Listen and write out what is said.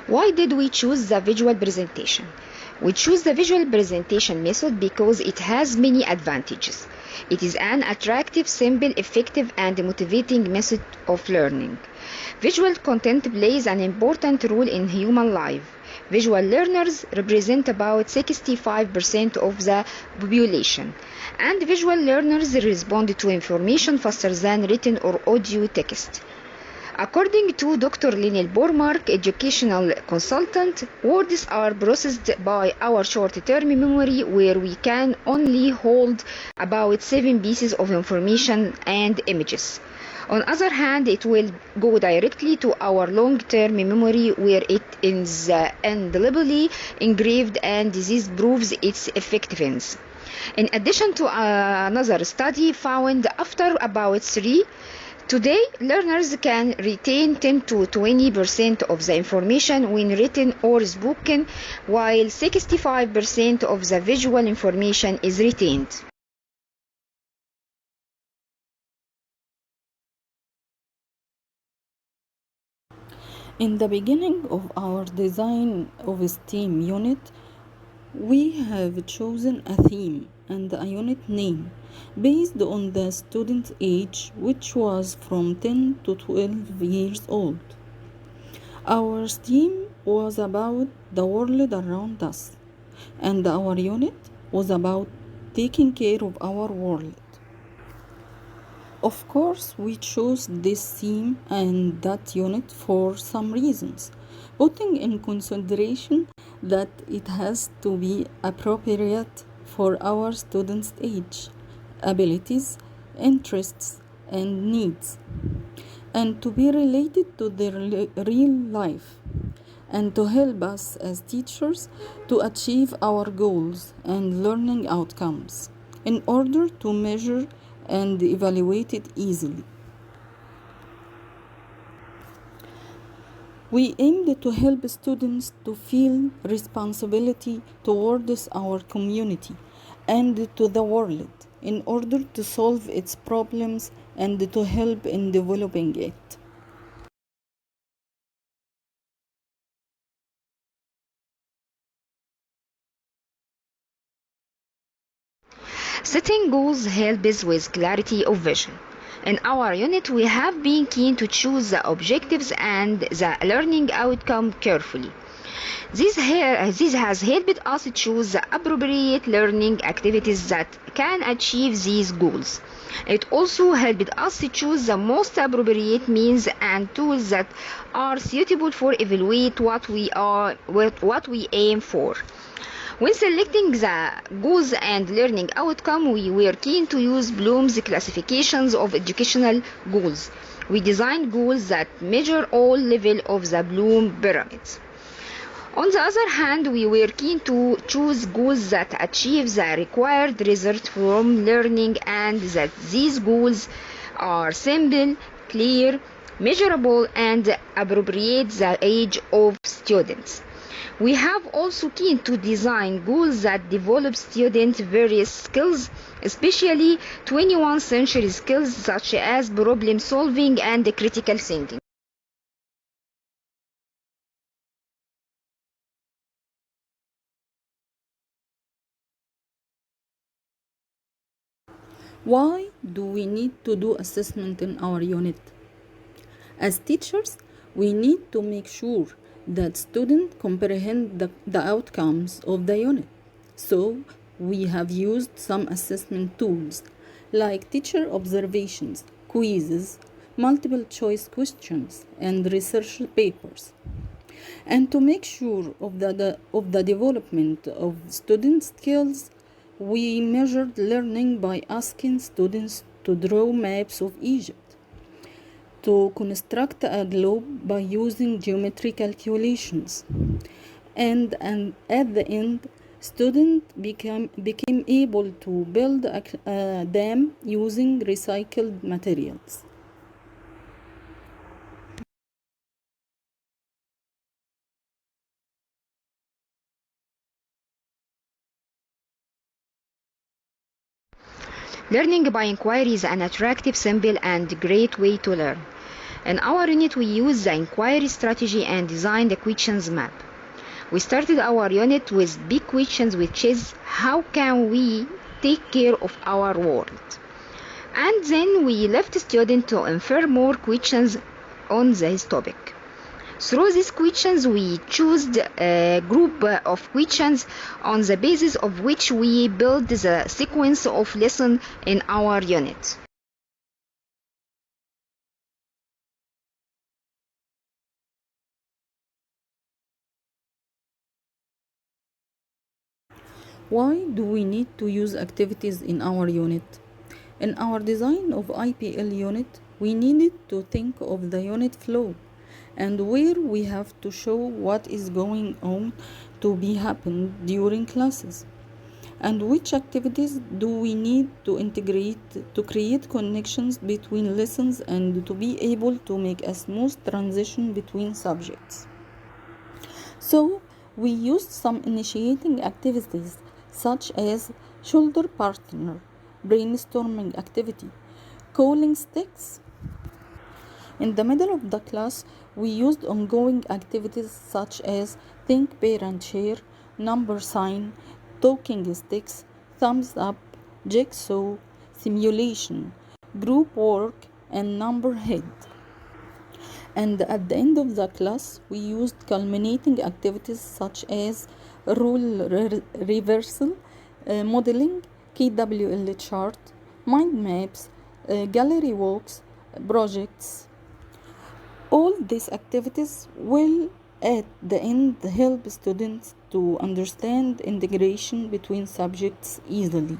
Why did we choose the visual presentation? We choose the visual presentation method because it has many advantages. It is an attractive, simple, effective, and motivating method of learning. Visual content plays an important role in human life. Visual learners represent about 65% of the population, and visual learners respond to information faster than written or audio text. According to Dr. Lionel Bormark, educational consultant, words are processed by our short-term memory where we can only hold about 7 pieces of information and images. On the other hand, it will go directly to our long-term memory where it is indelibly engraved, and this proves its effectiveness. In addition to another study found after about 3 Today, learners can retain 10 to 20% of the information when written or spoken, while 65% of the visual information is retained. In the beginning of our design of a STEAM unit, we have chosen a theme and a unit name based on the student's age, which was from 10 to 12 years old. Our STEAM was about the world around us, and our unit was about taking care of our world. Of course, we chose this theme and that unit for some reasons, putting in consideration that it has to be appropriate for our students' age, abilities, interests, and needs, and to be related to their real life, and to help us as teachers to achieve our goals and learning outcomes in order to measure and evaluate it easily. We aimed to help students to feel responsibility towards our community and to the world in order to solve its problems and to help in developing it. Setting goals helps with clarity of vision. In our unit, we have been keen to choose the objectives and the learning outcome carefully. This has helped us choose the appropriate learning activities that can achieve these goals. It also helped us choose the most appropriate means and tools that are suitable for evaluate what we aim for. When selecting the goals and learning outcome, we were keen to use Bloom's classifications of educational goals. We designed goals that measure all levels of the Bloom pyramids. On the other hand, we were keen to choose goals that achieve the required result from learning and that these goals are simple, clear, measurable, and appropriate the age of students. We have also keen to design goals that develop students' various skills, especially 21st century skills such as problem solving and critical thinking. Why do we need to do assessment in our unit? As teachers, we need to make sure that students comprehend the outcomes of the unit. So, we have used some assessment tools like teacher observations, quizzes, multiple choice questions, and research papers. And to make sure of the development of student skills, we measured learning by asking students to draw maps of Egypt, to construct a globe by using geometry calculations, and at the end, students became able to build a dam using recycled materials. Learning by inquiry is an attractive, simple, and great way to learn. In our unit, we used the inquiry strategy and designed the questions map. We started our unit with big questions, which is how can we take care of our world? And then we left students to infer more questions on this topic. Through these questions, we chose a group of questions on the basis of which we build the sequence of lessons in our unit. Why do we need to use activities in our unit? In our design of IPL unit, we needed to think of the unit flow and where we have to show what is going on to be happened during classes, and which activities do we need to integrate to create connections between lessons and to be able to make a smooth transition between subjects. So we used some initiating activities such as shoulder partner, brainstorming activity, calling sticks. In the middle of the class, we used ongoing activities such as think, pair and share, number sign, talking sticks, thumbs up, jigsaw, simulation, group work, and number head. And at the end of the class, we used culminating activities such as reversal, modeling, KWL chart, mind maps, gallery walks, projects. All these activities will at the end help students to understand integration between subjects easily.